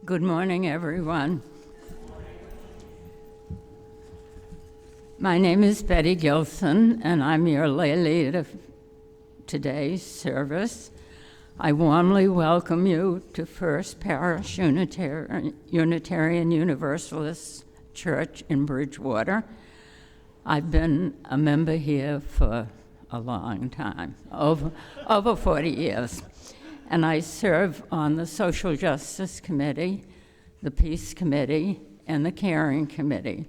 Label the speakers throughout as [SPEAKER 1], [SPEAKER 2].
[SPEAKER 1] Good morning, everyone. My name is Betty Gilson, and I'm your lay lead of today's service. I warmly welcome you to First Parish Unitarian Universalist Church in Bridgewater. I've been a member here for a long time, over 40 years. And I serve on the Social Justice Committee, the Peace Committee, and the Caring Committee.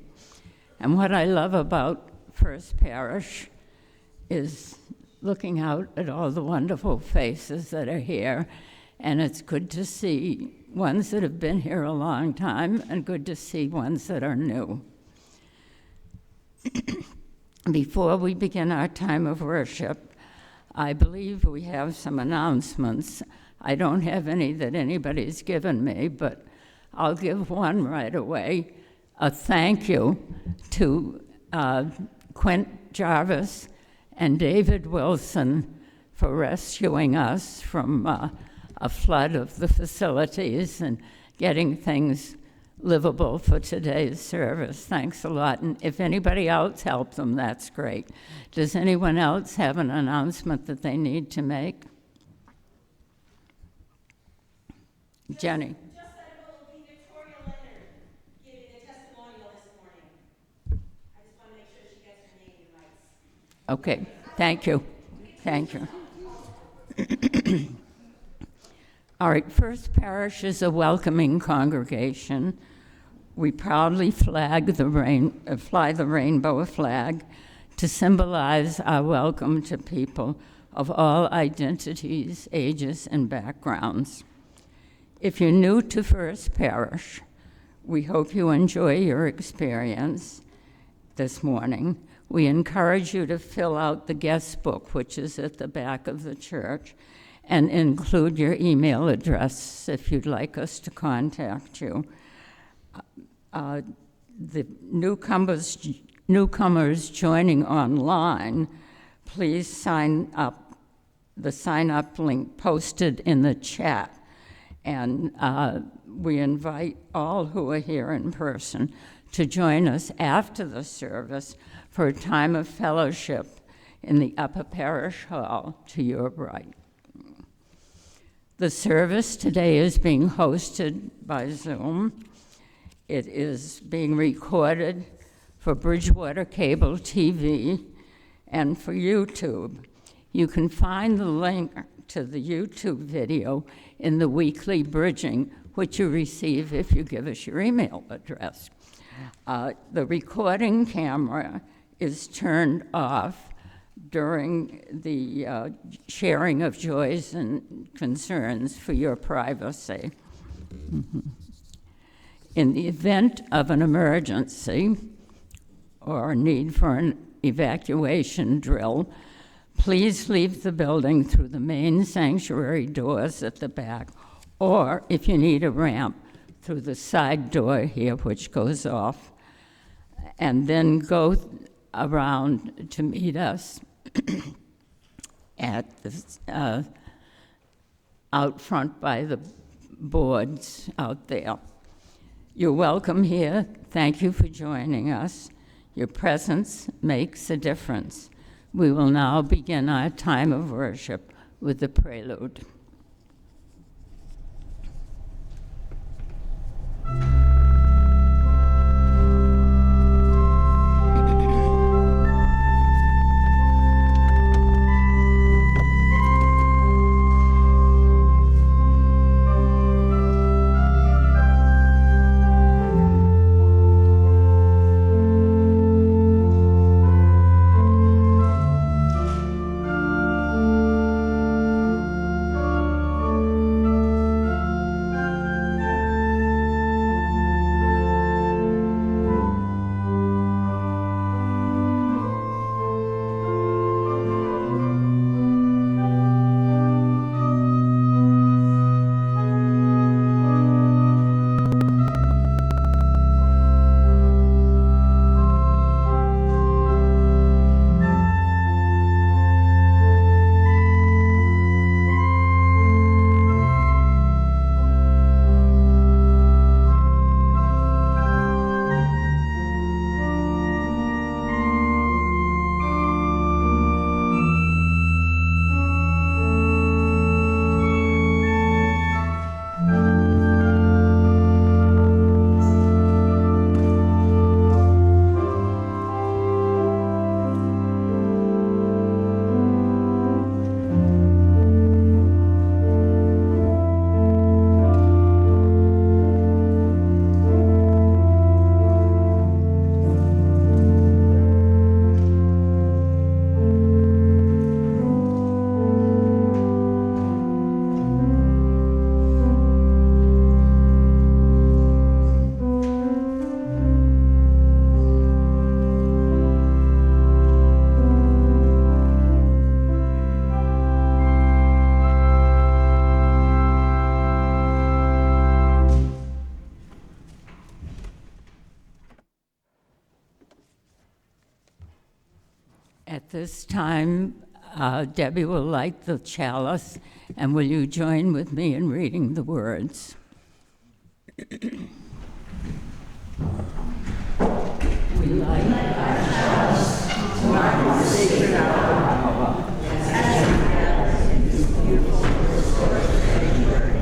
[SPEAKER 1] And what I love about First Parish is looking out at all the wonderful faces that are here, and it's good to see ones that have been here a long time and good to see ones that are new. Before we begin our time of worship, I believe we have some announcements. I don't have any that anybody's given me, but I'll give one right away. A thank you to Quint Jarvis and David Wilson for rescuing us from a flood of the facilities and getting things livable for today's service. Thanks a lot. And if anybody else helped them, that's great. Does anyone else have an announcement that they need to make? Jenny.
[SPEAKER 2] Just that it will be Victoria Leonard giving a testimonial this morning. I just want to make sure she gets her name right.
[SPEAKER 1] Okay, thank you. Thank you. All right, First Parish is a welcoming congregation. We proudly fly the rainbow flag to symbolize our welcome to people of all identities, ages, and backgrounds. If you're new to First Parish, we hope you enjoy your experience this morning. We encourage you to fill out the guest book, which is at the back of the church, and include your email address if you'd like us to contact you. The newcomers joining online, please sign up, the sign-up link posted in the chat. And we invite all who are here in person to join us after the service for a time of fellowship in the Upper Parish Hall to your right. The service today is being hosted by Zoom. It is being recorded for Bridgewater Cable TV and for YouTube. You can find the link to the YouTube video in the weekly bridging, which you receive if you give us your email address. The recording camera is turned off during the sharing of joys and concerns for your privacy. Mm-hmm. In the event of an emergency or need for an evacuation drill, please leave the building through the main sanctuary doors at the back, or if you need a ramp, through the side door here, which goes off, and then go around to meet us at the out front by the boards out there. You're welcome here. Thank you for joining us. Your presence makes a difference. We will now begin our time of worship with the prelude. At this time, Debbie will light the chalice, and will you join with me in reading the words? We light our chalice to our sacred hour, as we gather in this beautiful historic sanctuary,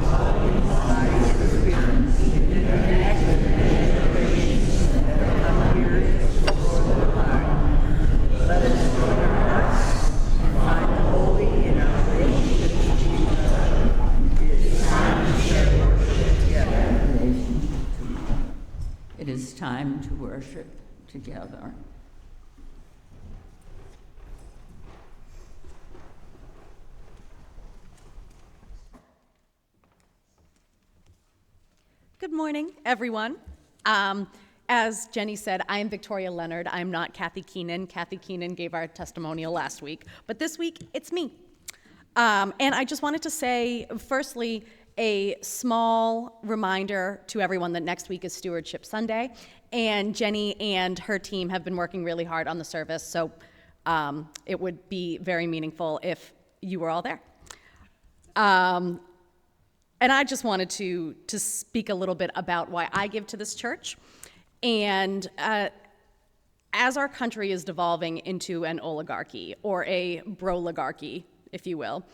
[SPEAKER 1] body and spirit, and connect with the generations that have come here to explore the heart. Let us join our hearts and find the holy in our relationship to Jesus. It is time to share worship together. It is time to worship together.
[SPEAKER 3] Good morning, everyone. As Jenny said, I am Victoria Leonard. I'm not Kathy Keenan. Kathy Keenan gave our testimonial last week, but this week it's me. And I just wanted to say, firstly, a small reminder to everyone that next week is Stewardship Sunday, and Jenny and her team have been working really hard on the service, so it would be very meaningful if you were all there. And I just wanted to speak a little bit about why I give to this church. And as our country is devolving into an oligarchy, or a broligarchy, if you will,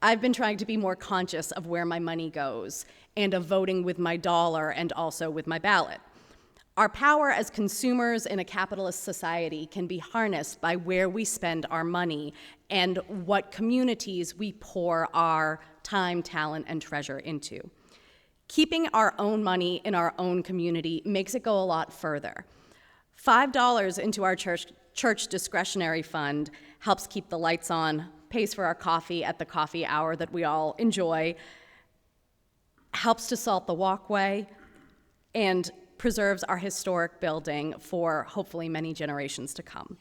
[SPEAKER 3] I've been trying to be more conscious of where my money goes and of voting with my dollar and also with my ballot. Our power as consumers in a capitalist society can be harnessed by where we spend our money and what communities we pour our time, talent, and treasure into. Keeping our own money in our own community makes it go a lot further. $5 into our church discretionary fund helps keep the lights on, pays for our coffee at the coffee hour that we all enjoy, helps to salt the walkway, and preserves our historic building for hopefully many generations to come.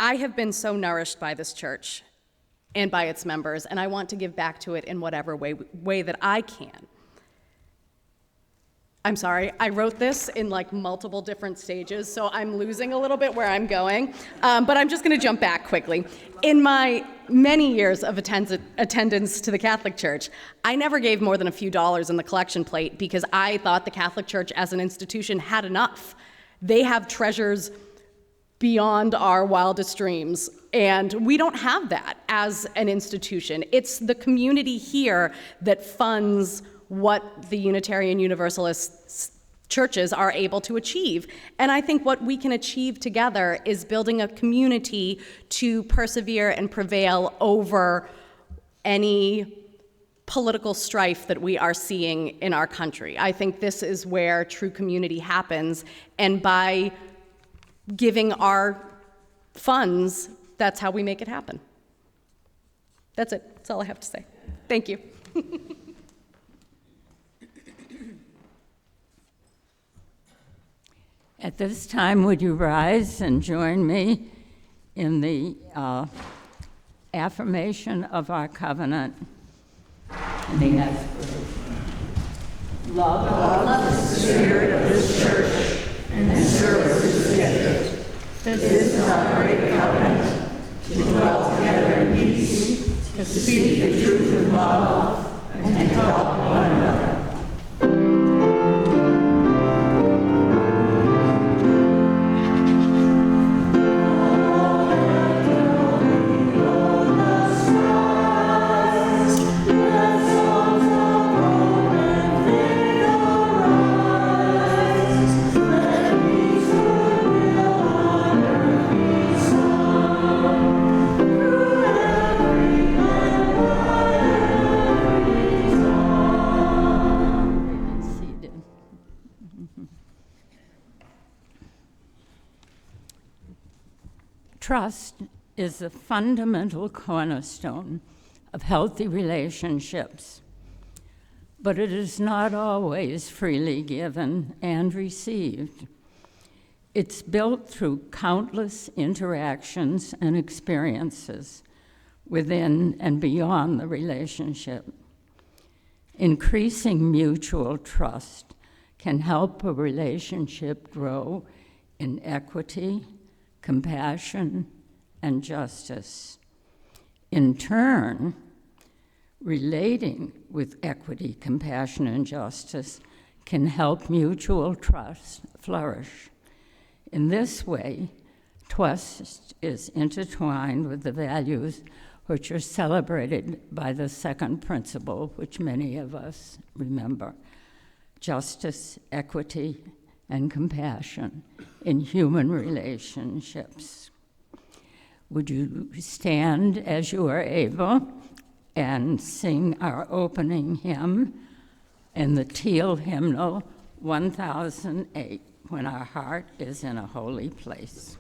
[SPEAKER 3] I have been so nourished by this church and by its members, and I want to give back to it in whatever way that I can. I'm sorry, I wrote this in like multiple different stages, so I'm losing a little bit where I'm going, but I'm just gonna jump back quickly. In my many years of attendance to the Catholic Church, I never gave more than a few dollars in the collection plate because I thought the Catholic Church as an institution had enough. They have treasures beyond our wildest dreams, and we don't have that as an institution. It's the community here that funds what the Unitarian Universalist churches are able to achieve. And I think what we can achieve together is building a community to persevere and prevail over any political strife that we are seeing in our country. I think this is where true community happens, and by giving our funds, that's how we make it happen. That's it. That's all I have to say. Thank you.
[SPEAKER 1] At this time, would you rise and join me in the affirmation of our covenant and the aspiration? Love the spirit of this church and serve its gift. This is our great covenant, to dwell together in peace, to speak the truth in love, and to help one another. Trust is the fundamental cornerstone of healthy relationships, but it is not always freely given and received. It's built through countless interactions and experiences within and beyond the relationship. Increasing mutual trust can help a relationship grow in equity, compassion, and justice. In turn, relating with equity, compassion, and justice can help mutual trust flourish. In this way, trust is intertwined with the values which are celebrated by the second principle, which many of us remember: justice, equity, and compassion in human relationships. Would you stand as you are able and sing our opening hymn in the Teal hymnal 1008, When Our Heart is in a Holy Place.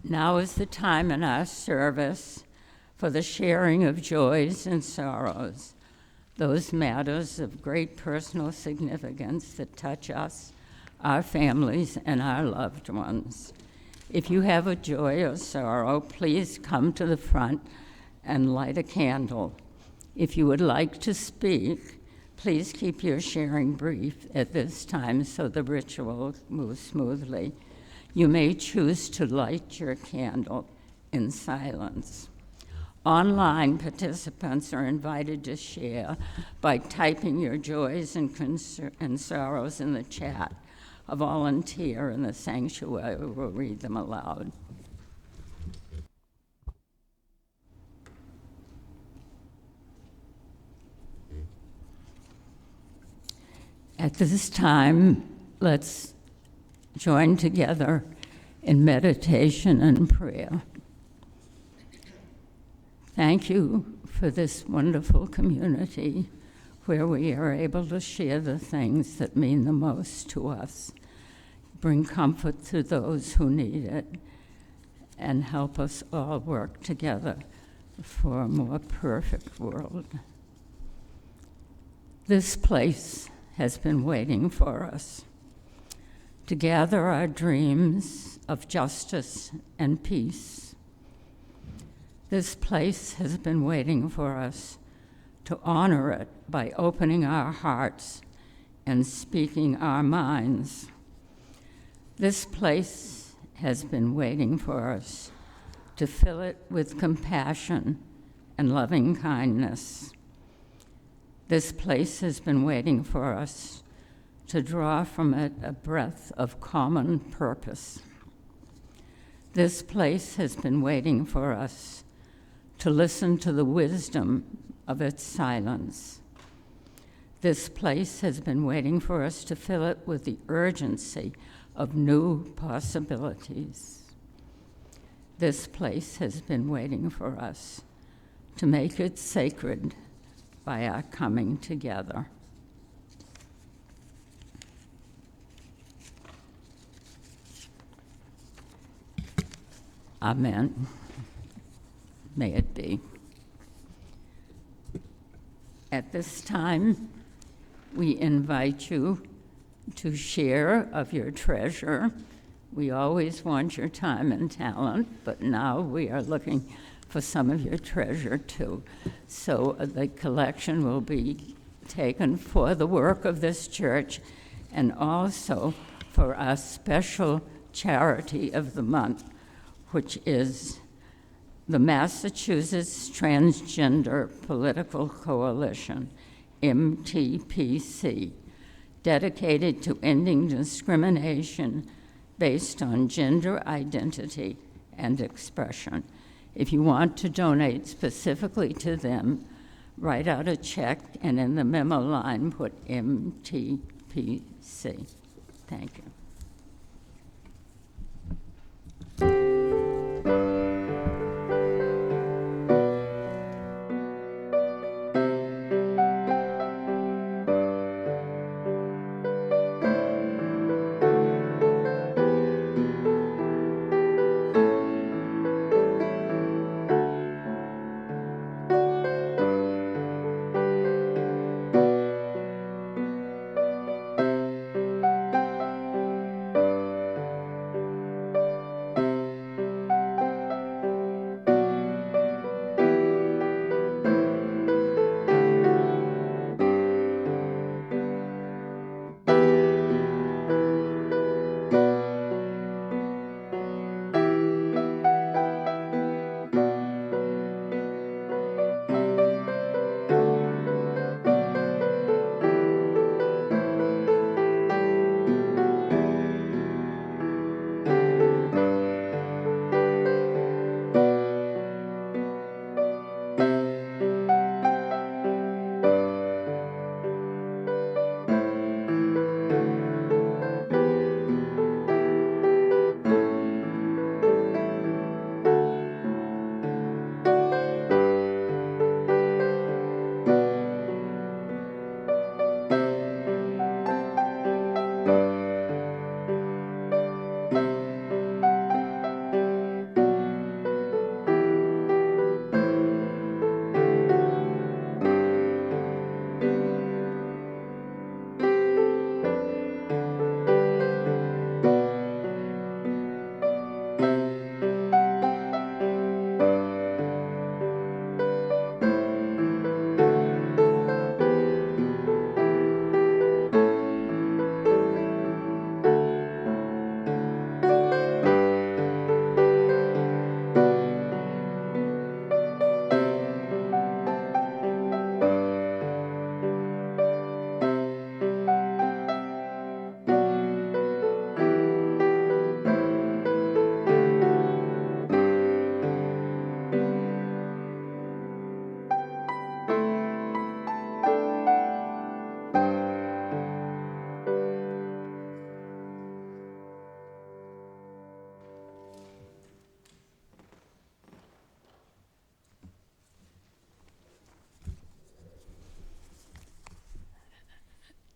[SPEAKER 1] Now is the time in our service for the sharing of joys and sorrows, those matters of great personal significance that touch us, our families, and our loved ones. If you have a joy or sorrow, please come to the front and light a candle. If you would like to speak, please keep your sharing brief at this time so the ritual moves smoothly. You may choose to light your candle in silence. Online participants are invited to share by typing your joys and sorrows in the chat. A volunteer in the sanctuary will read them aloud. At this time, let's join together in meditation and prayer. Thank you for this wonderful community where we are able to share the things that mean the most to us, bring comfort to those who need it, and help us all work together for a more perfect world. This place has been waiting for us to gather our dreams of justice and peace. This place has been waiting for us to honor it by opening our hearts and speaking our minds. This place has been waiting for us to fill it with compassion and loving kindness. This place has been waiting for us to draw from it a breath of common purpose. This place has been waiting for us to listen to the wisdom of its silence. This place has been waiting for us to fill it with the urgency of new possibilities. This place has been waiting for us to make it sacred by our coming together. Amen. May it be. At this time, we invite you to share of your treasure. We always want your time and talent, but now we are looking for some of your treasure too. So the collection will be taken for the work of this church and also for our special charity of the month, which is the Massachusetts Transgender Political Coalition, MTPC, dedicated to ending discrimination based on gender identity and expression. If you want to donate specifically to them, write out a check and in the memo line put MTPC. Thank you.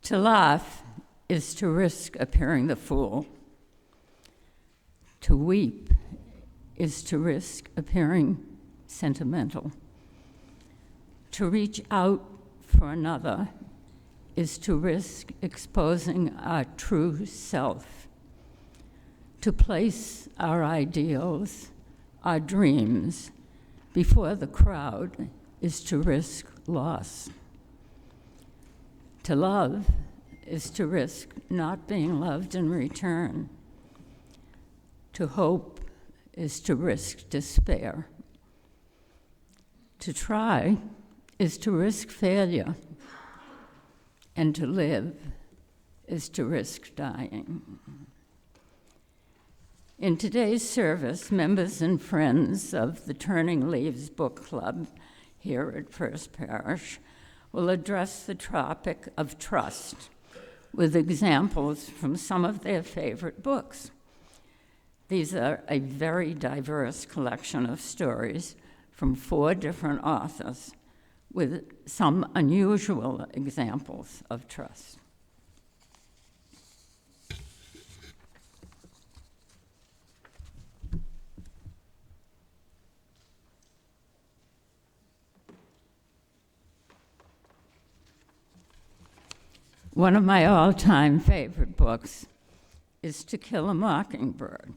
[SPEAKER 1] To laugh is to risk appearing the fool. To weep is to risk appearing sentimental. To reach out for another is to risk exposing our true self. To place our ideals, our dreams, before the crowd is to risk loss. To love is to risk not being loved in return. To hope is to risk despair. To try is to risk failure. And to live is to risk dying. In today's service, members and friends of the Turning Leaves Book Club here at First Parish will address the topic of trust with examples from some of their favorite books. These are a very diverse collection of stories from 4 different authors with some unusual examples of trust. One of my all-time favorite books is To Kill a Mockingbird.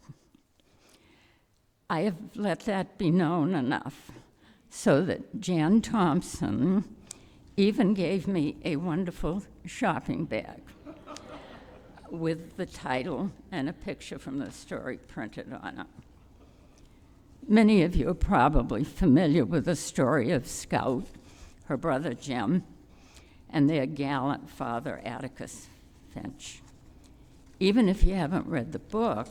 [SPEAKER 1] I have let that be known enough so that Jan Thompson even gave me a wonderful shopping bag with the title and a picture from the story printed on it. Many of you are probably familiar with the story of Scout, her brother Jim, and their gallant father, Atticus Finch. Even if you haven't read the book,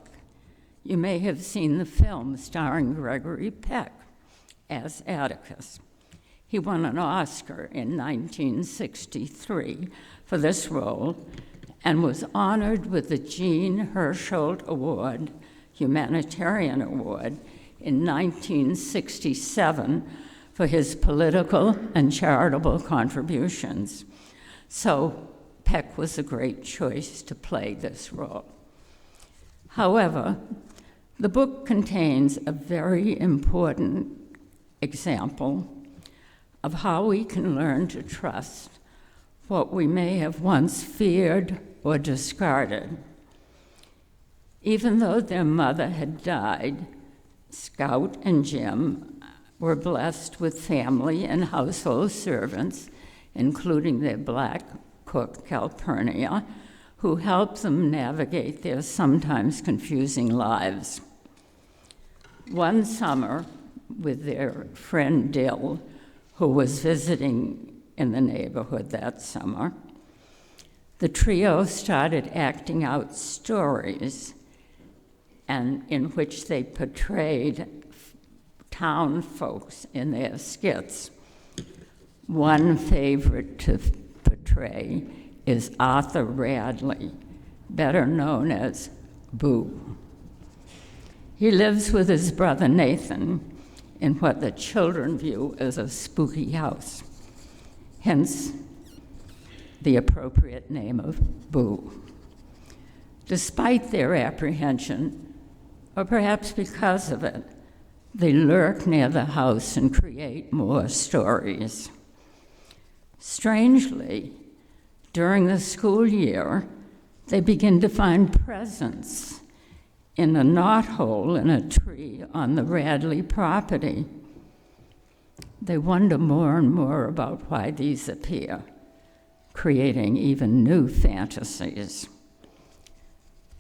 [SPEAKER 1] you may have seen the film starring Gregory Peck as Atticus. He won an Oscar in 1963 for this role and was honored with the Jean Hersholt Award, Humanitarian Award, in 1967 for his political and charitable contributions. So Peck was a great choice to play this role. However, the book contains a very important example of how we can learn to trust what we may have once feared or discarded. Even though their mother had died, Scout and Jim were blessed with family and household servants, including their black cook, Calpurnia, who helped them navigate their sometimes confusing lives. One summer, with their friend Dill, who was visiting in the neighborhood that summer, the trio started acting out stories and in which they portrayed town folks in their skits. One favorite to portray is Arthur Radley, better known as Boo. He lives with his brother Nathan in what the children view as a spooky house, hence the appropriate name of Boo. Despite their apprehension, or perhaps because of it, they lurk near the house and create more stories. Strangely, during the school year, they begin to find presents in a knothole in a tree on the Radley property. They wonder more and more about why these appear, creating even new fantasies.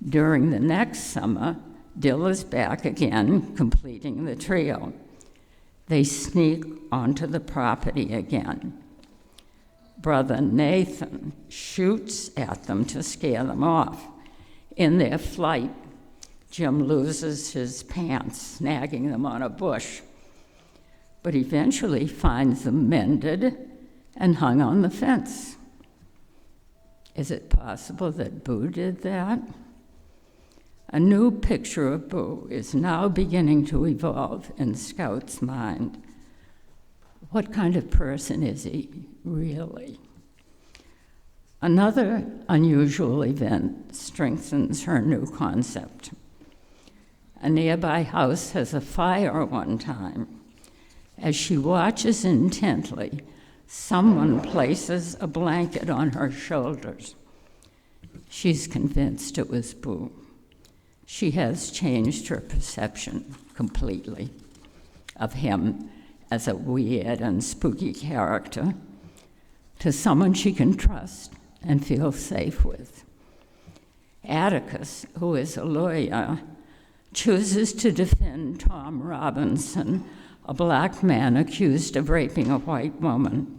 [SPEAKER 1] During the next summer, Dill is back again, completing the trio. They sneak onto the property again. Brother Nathan shoots at them to scare them off. In their flight, Jim loses his pants, snagging them on a bush, but eventually finds them mended and hung on the fence. Is it possible that Boo did that? A new picture of Boo is now beginning to evolve in Scout's mind. What kind of person is he, really? Another unusual event strengthens her new concept. A nearby house has a fire one time. As she watches intently, someone places a blanket on her shoulders. She's convinced it was Boo. She has changed her perception completely of him as a weird and spooky character to someone she can trust and feel safe with. Atticus, who is a lawyer, chooses to defend Tom Robinson, a black man accused of raping a white woman.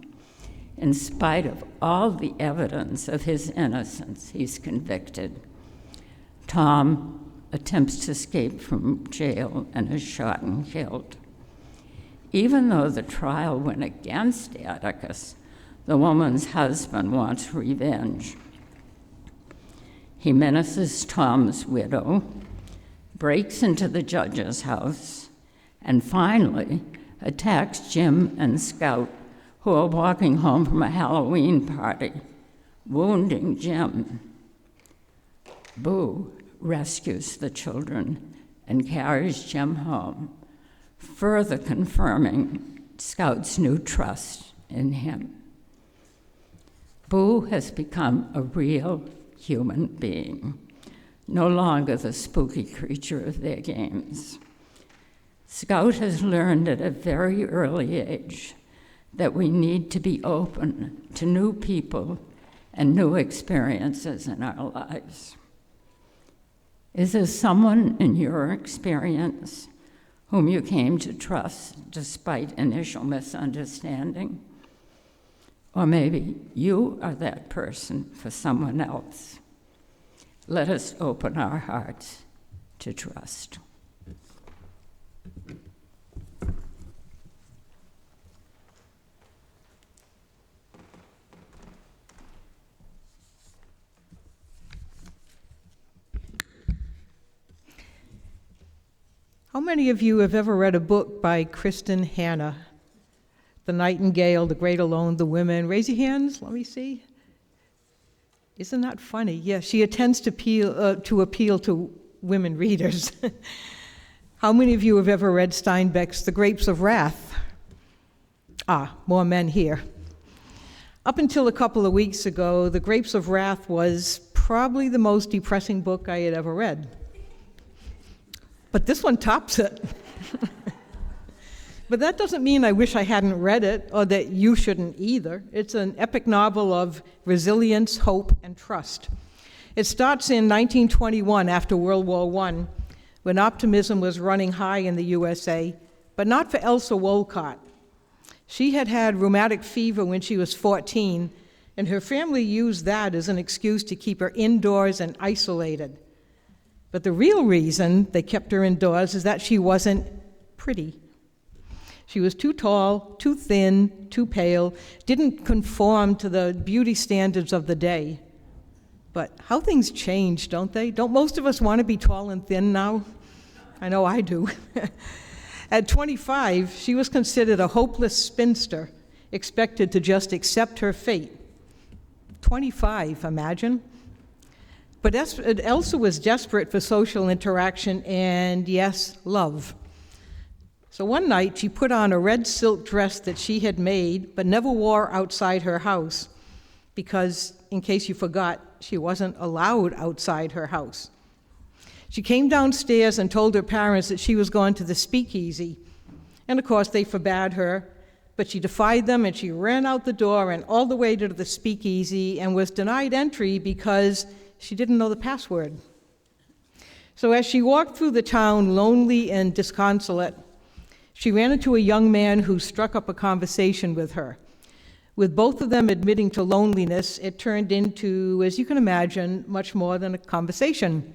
[SPEAKER 1] In spite of all the evidence of his innocence, he's convicted. Tom attempts to escape from jail and is shot and killed. Even though the trial went against Atticus, the woman's husband wants revenge. He menaces Tom's widow, breaks into the judge's house, and finally attacks Jim and Scout, who are walking home from a Halloween party, wounding Jim. Boo rescues the children and carries Jim home, further confirming Scout's new trust in him. Boo has become a real human being, no longer the spooky creature of their games. Scout has learned at a very early age that we need to be open to new people and new experiences in our lives. Is there someone in your experience whom you came to trust despite initial misunderstanding? Or maybe you are that person for someone else. Let us open our hearts to trust.
[SPEAKER 4] How many of you have ever read a book by Kristen Hanna? The Nightingale, The Great Alone, The Women. Raise your hands, let me see. Isn't that funny? Yeah, she attempts to appeal to women readers. How many of you have ever read Steinbeck's The Grapes of Wrath? More men here. Up until a couple of weeks ago, The Grapes of Wrath was probably the most depressing book I had ever read. But this one tops it. But that doesn't mean I wish I hadn't read it or that you shouldn't either. It's an epic novel of resilience, hope, and trust. It starts in 1921 after World War I, when optimism was running high in the USA, but not for Elsa Wolcott. She had had rheumatic fever when she was 14, and her family used that as an excuse to keep her indoors and isolated. But the real reason they kept her indoors is that she wasn't pretty. She was too tall, too thin, too pale, didn't conform to the beauty standards of the day. But how things change, don't they? Don't most of us want to be tall and thin now? I know I do. At 25, she was considered a hopeless spinster, expected to just accept her fate. 25, imagine. But Elsa was desperate for social interaction and, yes, love. So one night, she put on a red silk dress that she had made but never wore outside her house because, in case you forgot, she wasn't allowed outside her house. She came downstairs and told her parents that she was going to the speakeasy. And of course, they forbade her, but she defied them and she ran out the door and all the way to the speakeasy and was denied entry because she didn't know the password. So as she walked through the town, lonely and disconsolate, she ran into a young man who struck up a conversation with her. With both of them admitting to loneliness, it turned into, as you can imagine, much more than a conversation.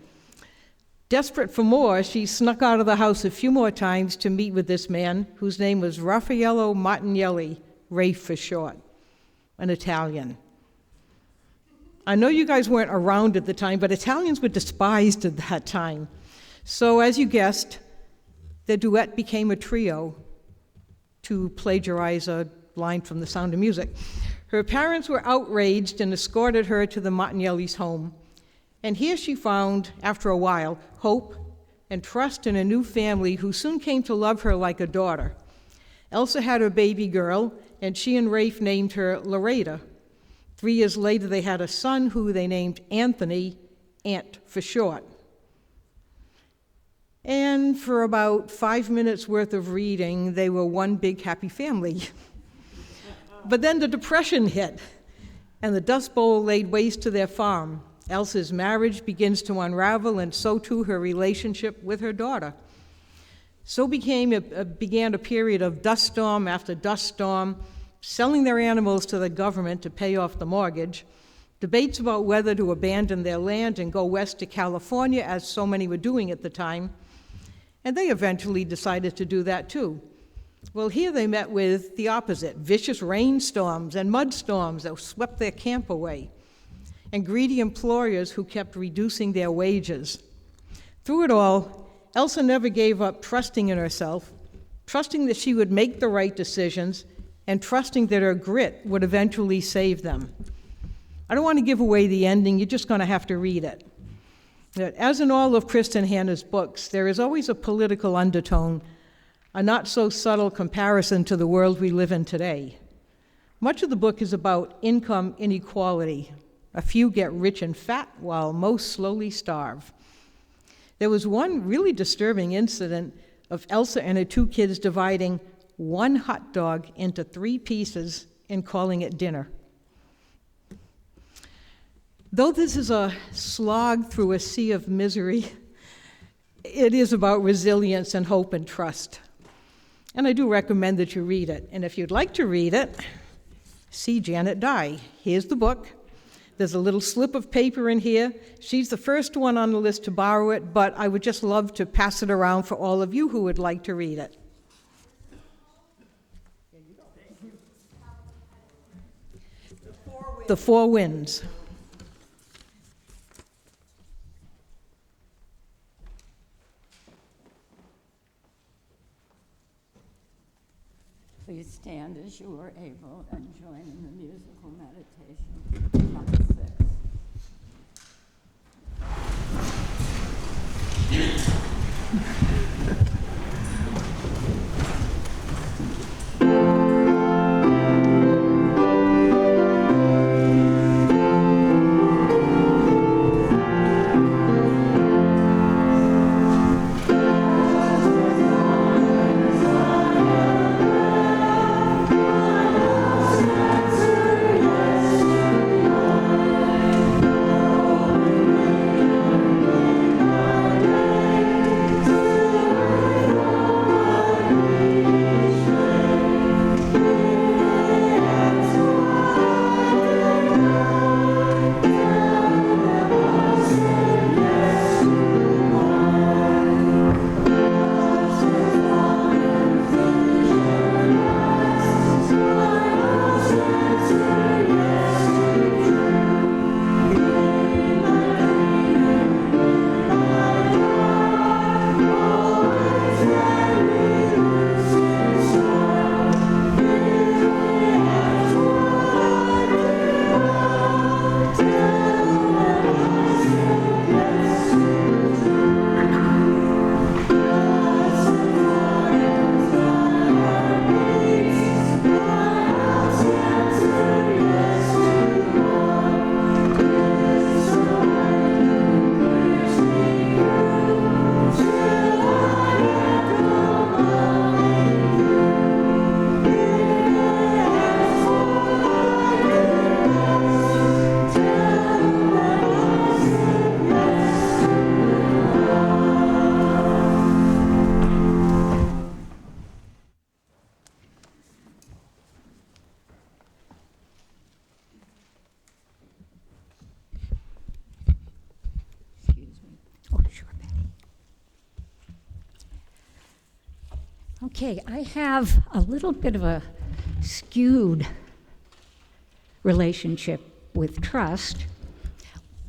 [SPEAKER 4] Desperate for more, she snuck out of the house a few more times to meet with this man, whose name was Raffaello Martinelli, Rafe for short, an Italian. I know you guys weren't around at the time, but Italians were despised at that time. So as you guessed, their duet became a trio, to plagiarize a line from The Sound of Music. Her parents were outraged and escorted her to the Martinelli's home. And here she found, after a while, hope and trust in a new family who soon came to love her like a daughter. Elsa had her baby girl, and she and Rafe named her Loretta. 3 years later, they had a son who they named Anthony, Ant for short. And for about 5 minutes worth of reading, they were one big happy family. But then the Depression hit, and the Dust Bowl laid waste to their farm. Elsa's marriage begins to unravel, and so too her relationship with her daughter. So began a period of dust storm after dust storm, selling their animals to the government to pay off the mortgage, debates about whether to abandon their land and go west to California, as so many were doing at the time, and they eventually decided to do that too. Well, here they met with the opposite, vicious rainstorms and mudstorms that swept their camp away, and greedy employers who kept reducing their wages. Through it all, Elsa never gave up trusting in herself, trusting that she would make the right decisions, and trusting that her grit would eventually save them. I don't want to give away the ending, you're just going to have to read it. As in all of Kristen Hanna's books, there is always a political undertone, a not-so-subtle comparison to the world we live in today. Much of the book is about income inequality. A few get rich and fat, while most slowly starve. There was one really disturbing incident of Elsa and her two kids dividing one hot dog into 3 pieces and calling it dinner. Though this is a slog through a sea of misery, it is about resilience and hope and trust. And I do recommend that you read it. And if you'd like to read it, see Janet Dye. Here's the book. There's a little slip of paper in here. She's the first one on the list to borrow it, but I would just love to pass it around for all of you who would like to read it. The Four Winds.
[SPEAKER 1] Please stand as you are able and join in the musical meditation. Number 6.
[SPEAKER 5] Okay, I have a little bit of a skewed relationship with trust.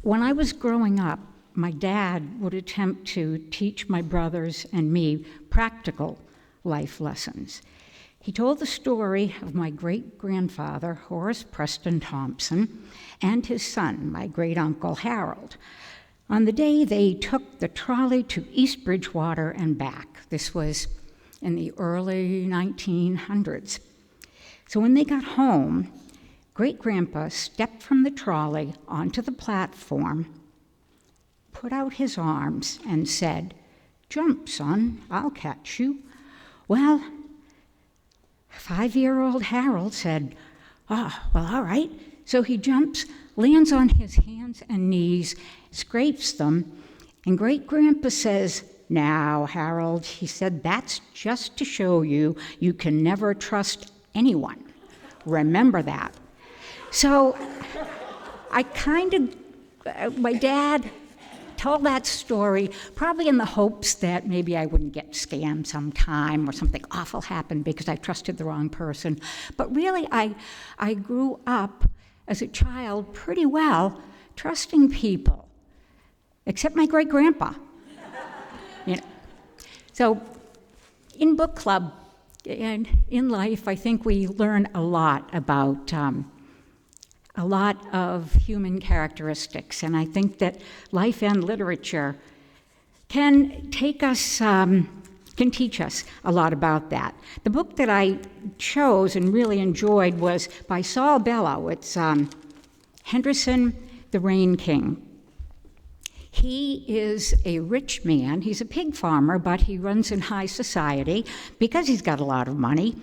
[SPEAKER 5] When I was growing up, my dad would attempt to teach my brothers and me practical life lessons. He told the story of my great-grandfather, Horace Preston Thompson, and his son, my great-uncle Harold, on the day they took the trolley to East Bridgewater and back. This was in the early 1900s. So when they got home, Great-Grandpa stepped from the trolley onto the platform, put out his arms, and said, "Jump, son, I'll catch you." Well, 5-year-old Harold said, "Oh, well, all right." So he jumps, lands on his hands and knees, scrapes them, and Great-Grandpa says, "Now, Harold," he said, "that's just to show you you can never trust anyone. Remember that." So my dad told that story probably in the hopes that maybe I wouldn't get scammed sometime or something awful happened because I trusted the wrong person. But really, I grew up as a child pretty well trusting people, except my great-grandpa. You know. So in book club and in life, I think we learn a lot about a lot of human characteristics, and I think that life and literature can teach us a lot about that. The book that I chose and really enjoyed was by Saul Bellow. It's Henderson, the Rain King. He is a rich man. He's a pig farmer, but he runs in high society because he's got a lot of money.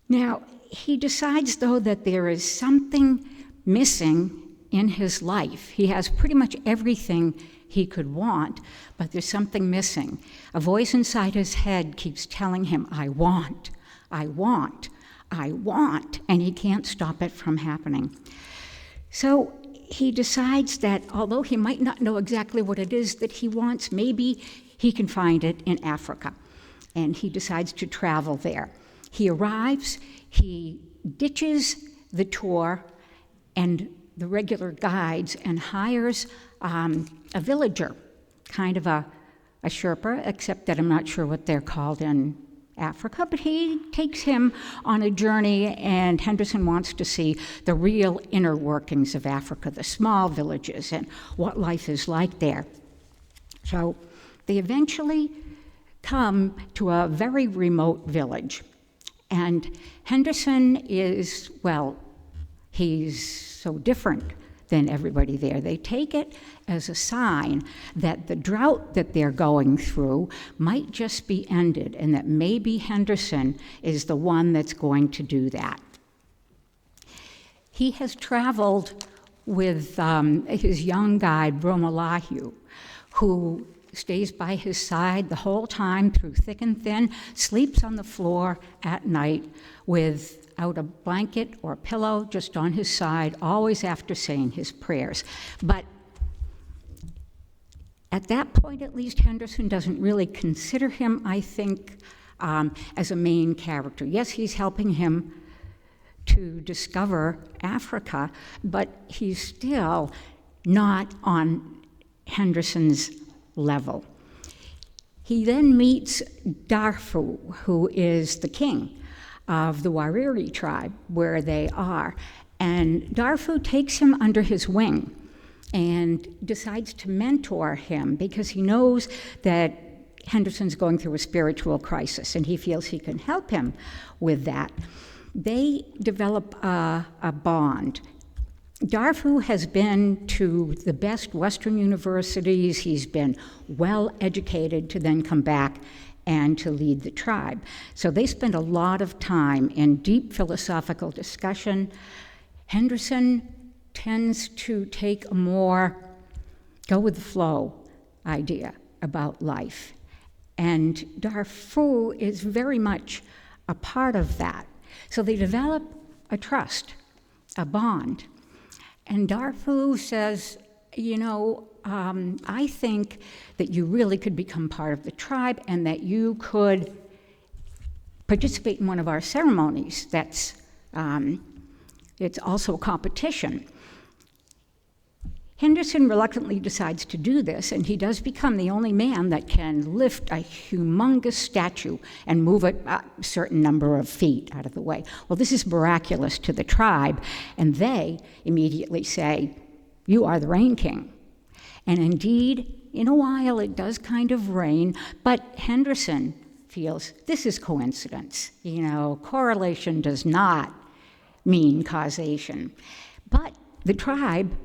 [SPEAKER 5] Now, he decides, though, that there is something missing in his life. He has pretty much everything he could want, but there's something missing. A voice inside his head keeps telling him, "I want, I want, I want," and he can't stop it from happening. So he decides that although he might not know exactly what it is that he wants, maybe he can find it in Africa. And he decides to travel there. He arrives, he ditches the tour and the regular guides and hires a villager, kind of a Sherpa, except that I'm not sure what they're called in Africa, but he takes him on a journey, and Henderson wants to see the real inner workings of Africa, the small villages, and what life is like there. So they eventually come to a very remote village, and Henderson is, well, he's so different than everybody there. They take it as a sign that the drought that they're going through might just be ended, and that maybe Henderson is the one that's going to do that. He has traveled with his young guide, Bromolahu, who stays by his side the whole time through thick and thin, sleeps on the floor at night without a blanket or a pillow, just on his side, always after saying his prayers. But at that point, at least, Henderson doesn't really consider him, I think, as a main character. Yes, he's helping him to discover Africa, but he's still not on Henderson's level. He then meets Darfu, who is the king of the Wariri tribe, where they are. And Darfu takes him under his wing and decides to mentor him because he knows that Henderson's going through a spiritual crisis, and he feels he can help him with that. They develop a bond. Darfu has been to the best Western universities. He's been well educated to then come back and to lead the tribe. So they spend a lot of time in deep philosophical discussion. Henderson tends to take a more go with the flow idea about life. And Darfu is very much a part of that. So they develop a trust, a bond. And Darfu says, I think that you really could become part of the tribe and that you could participate in one of our ceremonies. It's also a competition. Henderson reluctantly decides to do this, and he does become the only man that can lift a humongous statue and move it a certain number of feet out of the way. Well, this is miraculous to the tribe, and they immediately say, "You are the Rain King." And indeed, in a while, it does kind of rain, but Henderson feels this is coincidence. Correlation does not mean causation. But the tribe,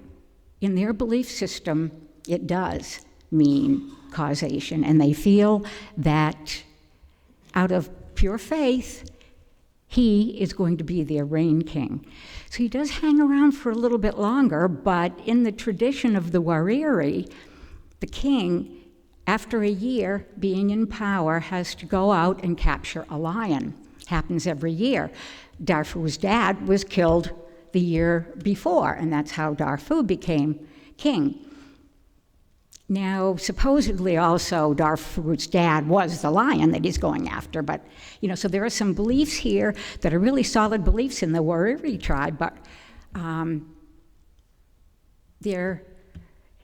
[SPEAKER 5] in their belief system, it does mean causation, and they feel that out of pure faith, he is going to be their reign king. So he does hang around for a little bit longer, but in the tradition of the Wariri, the king, after a year being in power, has to go out and capture a lion. Happens every year. Darfu's dad was killed the year before, and that's how Darfu became king. Now, supposedly also Darfu's dad was the lion that he's going after, but, so there are some beliefs here that are really solid beliefs in the Wariri tribe, but they're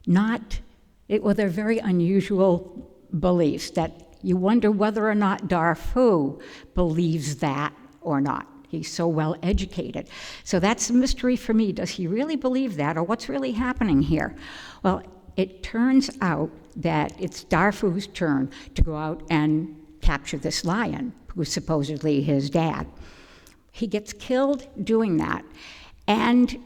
[SPEAKER 5] not, they're very unusual beliefs that you wonder whether or not Darfu believes that or not. He's so well educated. So that's a mystery for me. Does he really believe that, or what's really happening here? Well, it turns out that it's Darfu's turn to go out and capture this lion, who's supposedly his dad. He gets killed doing that. And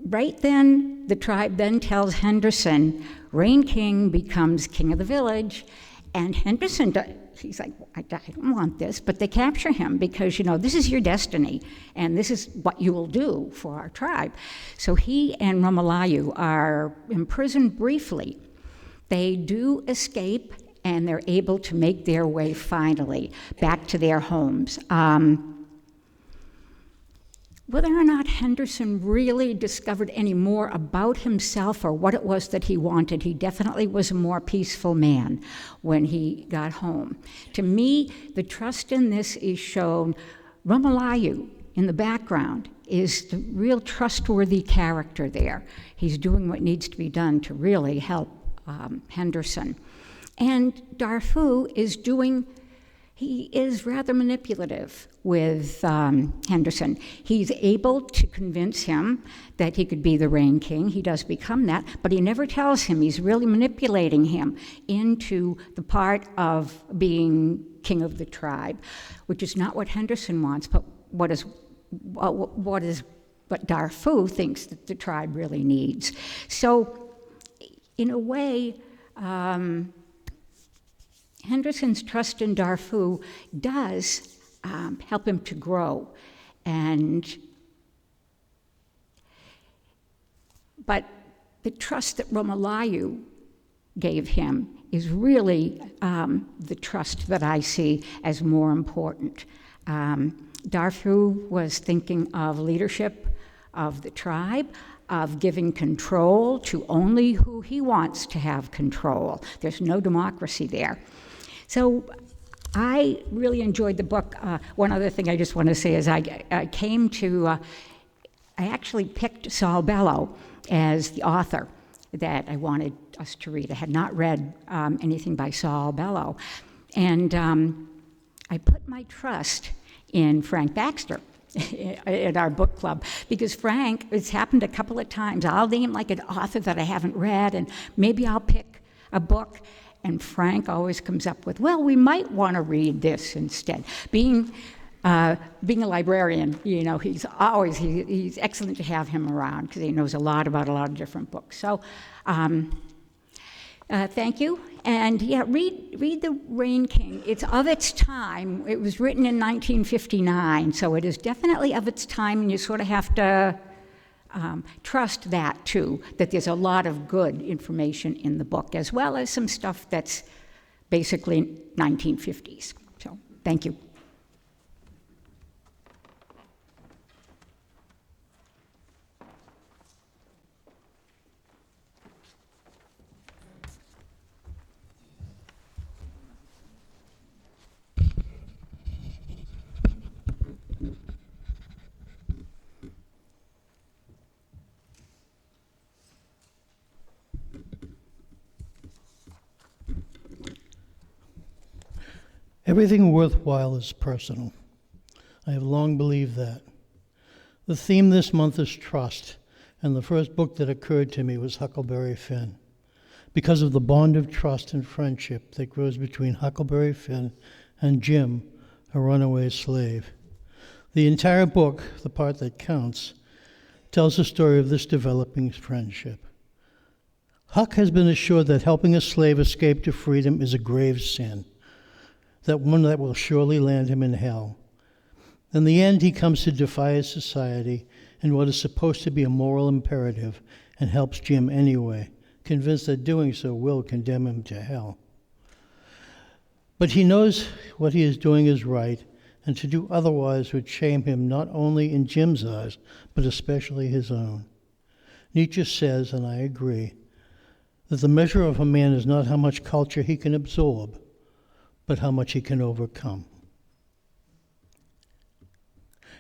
[SPEAKER 5] right then, the tribe then tells Henderson, Reign King becomes king of the village, and Henderson, he's like, I don't want this, but they capture him because, this is your destiny, and this is what you will do for our tribe. So he and Romalayu are imprisoned briefly. They do escape, and they're able to make their way finally back to their homes. Whether or not Henderson really discovered any more about himself or what it was that he wanted, he definitely was a more peaceful man when he got home. To me, the trust in this is shown. Romalayu, in the background, is the real trustworthy character there. He's doing what needs to be done to really help Henderson. And Darfu he is rather manipulative with Henderson. He's able to convince him that he could be the reign king. He does become that, but he never tells him. He's really manipulating him into the part of being king of the tribe, which is not what Henderson wants, but what Darfu thinks that the tribe really needs. So, in a way, Henderson's trust in Darfu does help him to grow, but the trust that Romalayu gave him is really the trust that I see as more important. Darfu was thinking of leadership of the tribe, of giving control to only who he wants to have control. There's no democracy there. So I really enjoyed the book. One other thing I just want to say is I actually picked Saul Bellow as the author that I wanted us to read. I had not read anything by Saul Bellow. And I put my trust in Frank Baxter at our book club, because Frank, it's happened a couple of times. I'll name like an author that I haven't read, and maybe I'll pick a book, and Frank always comes up with, well, we might want to read this instead. Being a librarian, he's excellent to have him around because he knows a lot about a lot of different books. So thank you. And yeah, read The Reign King. It's of its time. It was written in 1959, so it is definitely of its time, and you sort of have to trust that too, that there's a lot of good information in the book, as well as some stuff that's basically 1950s. So thank you.
[SPEAKER 6] Everything worthwhile is personal. I have long believed that. The theme this month is trust, and the first book that occurred to me was Huckleberry Finn, because of the bond of trust and friendship that grows between Huckleberry Finn and Jim, a runaway slave. The entire book, the part that counts, tells the story of this developing friendship. Huck has been assured that helping a slave escape to freedom is a grave sin, that one that will surely land him in hell. In the end, he comes to defy his society and what is supposed to be a moral imperative and helps Jim anyway, convinced that doing so will condemn him to hell. But he knows what he is doing is right, and to do otherwise would shame him not only in Jim's eyes, but especially his own. Nietzsche says, and I agree, that the measure of a man is not how much culture he can absorb, but how much he can overcome.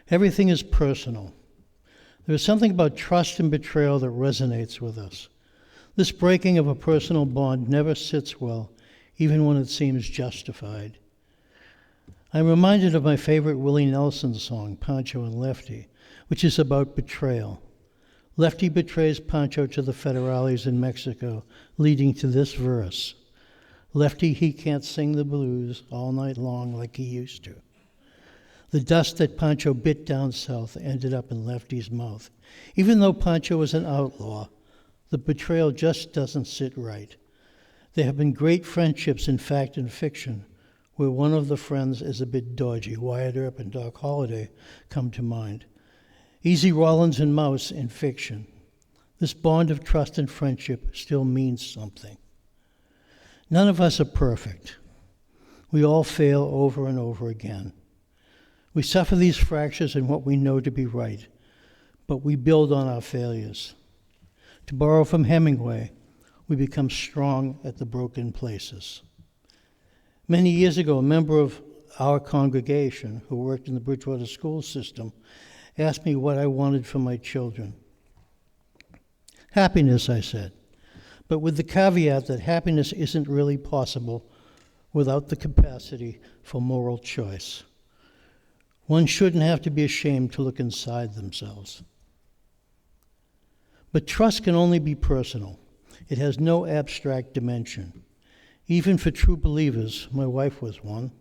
[SPEAKER 6] Everything is personal. There is something about trust and betrayal that resonates with us. This breaking of a personal bond never sits well, even when it seems justified. I'm reminded of my favorite Willie Nelson song, Pancho and Lefty, which is about betrayal. Lefty betrays Pancho to the federales in Mexico, leading to this verse. Lefty, he can't sing the blues all night long like he used to. The dust that Pancho bit down south ended up in Lefty's mouth. Even though Pancho was an outlaw, the betrayal just doesn't sit right. There have been great friendships in fact and fiction, where one of the friends is a bit dodgy. Wyatt Earp and Doc Holliday come to mind. Easy Rawlins and Mouse in fiction. This bond of trust and friendship still means something. None of us are perfect. We all fail over and over again. We suffer these fractures in what we know to be right, but we build on our failures. To borrow from Hemingway, we become strong at the broken places. Many years ago, a member of our congregation who worked in the Bridgewater school system asked me what I wanted for my children. Happiness, I said, but with the caveat that happiness isn't really possible without the capacity for moral choice. One shouldn't have to be ashamed to look inside themselves. But trust can only be personal. It has no abstract dimension. Even for true believers, my wife was one,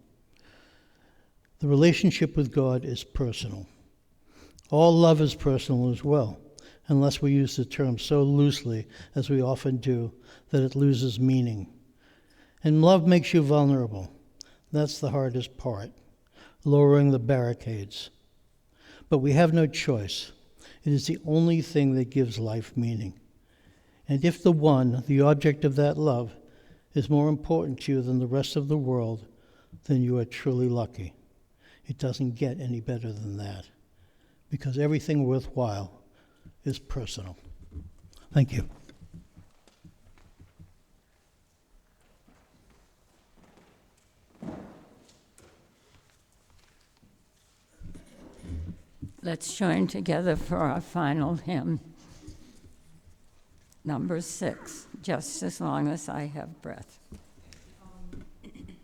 [SPEAKER 6] the relationship with God is personal. All love is personal as well, unless we use the term so loosely, as we often do, that it loses meaning. And love makes you vulnerable. That's the hardest part, lowering the barricades. But we have no choice. It is the only thing that gives life meaning. And if the one, the object of that love, is more important to you than the rest of the world, then you are truly lucky. It doesn't get any better than that, because everything worthwhile is personal. Thank you.
[SPEAKER 1] Let's join together for our final hymn. Number 6, Just as Long as I Have Breath.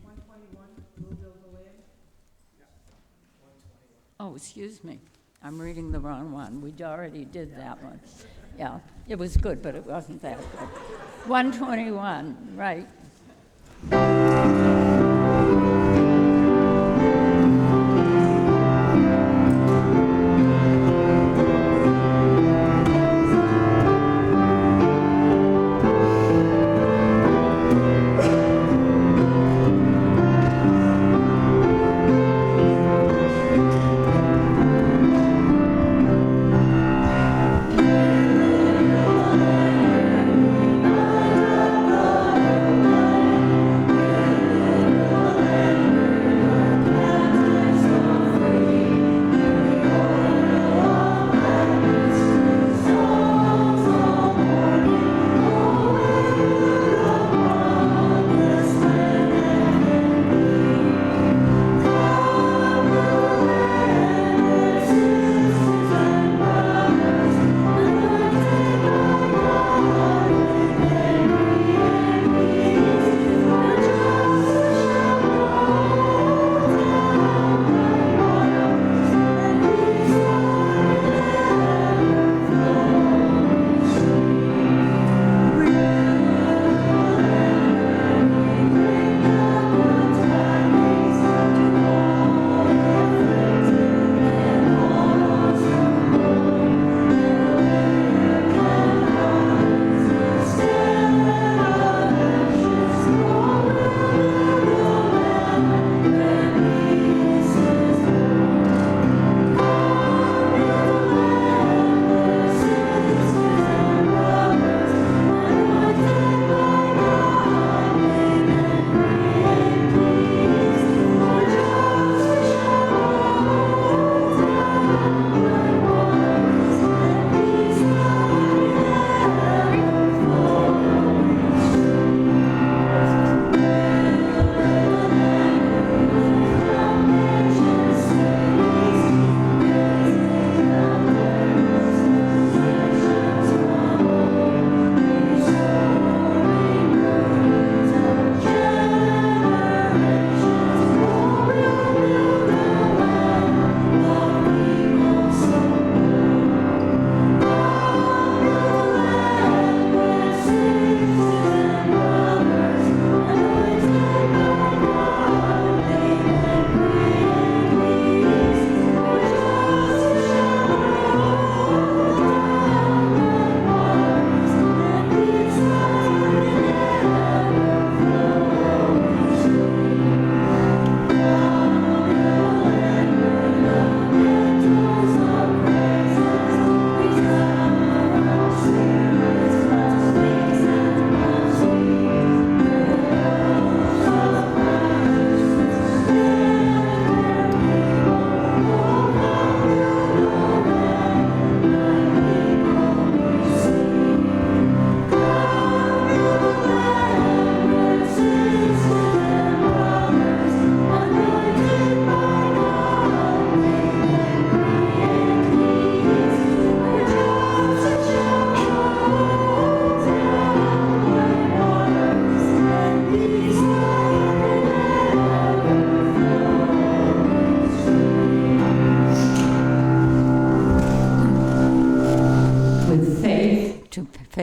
[SPEAKER 4] 121, We'll Build the Land.
[SPEAKER 1] Oh, excuse me. I'm reading the wrong one. We already did that one. Yeah, it was good, but it wasn't that good. 121, right.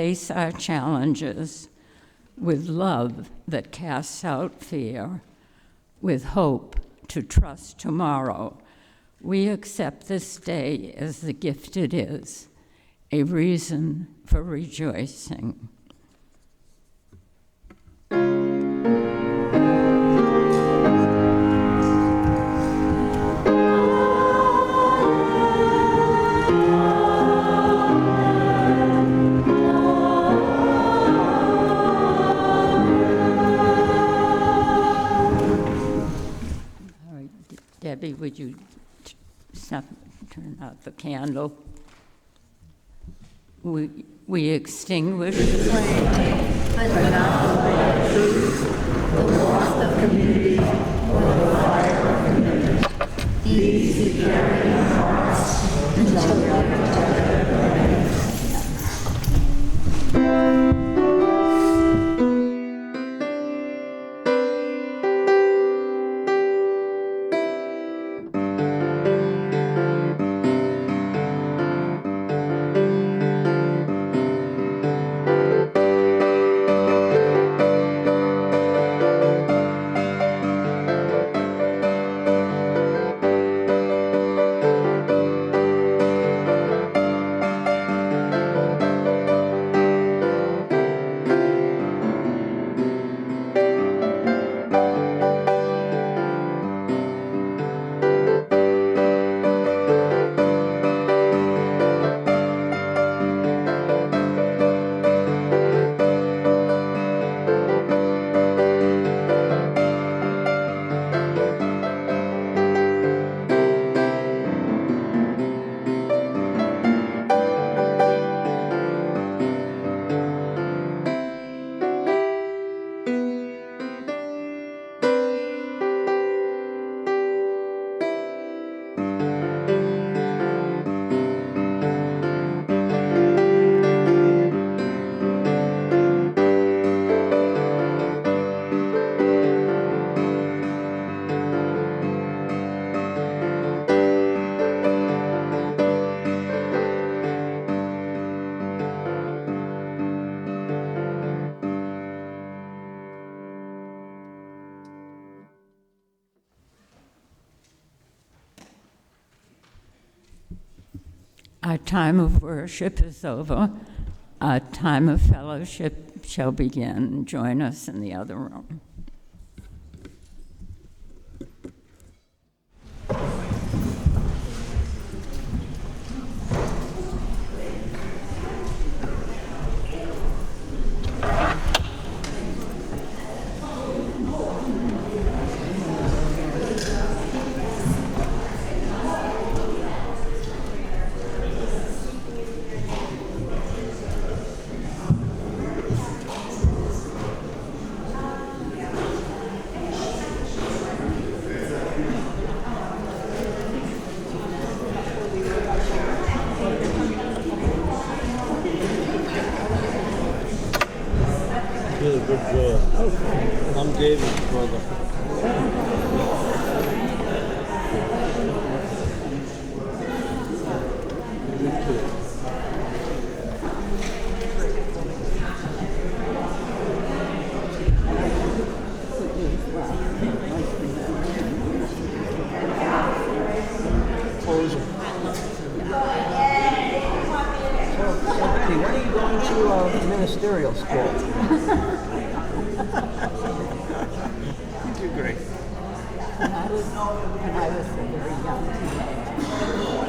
[SPEAKER 1] face our challenges with love that casts out fear, with hope to trust tomorrow. We accept this day as the gift it is, a reason for rejoicing. Debbie, would you turn out the candle? We extinguish the flame, but not the warmth of community or the fire of commitment. These we carry in our hearts until we are together. Our time of worship is over. Our time of fellowship shall begin. Join us in the other room.
[SPEAKER 7] Did a good job. I'm David's brother. You too. Close them.
[SPEAKER 8] When are you going to ministerial school?
[SPEAKER 7] You do great.
[SPEAKER 1] When I was a very young teenager,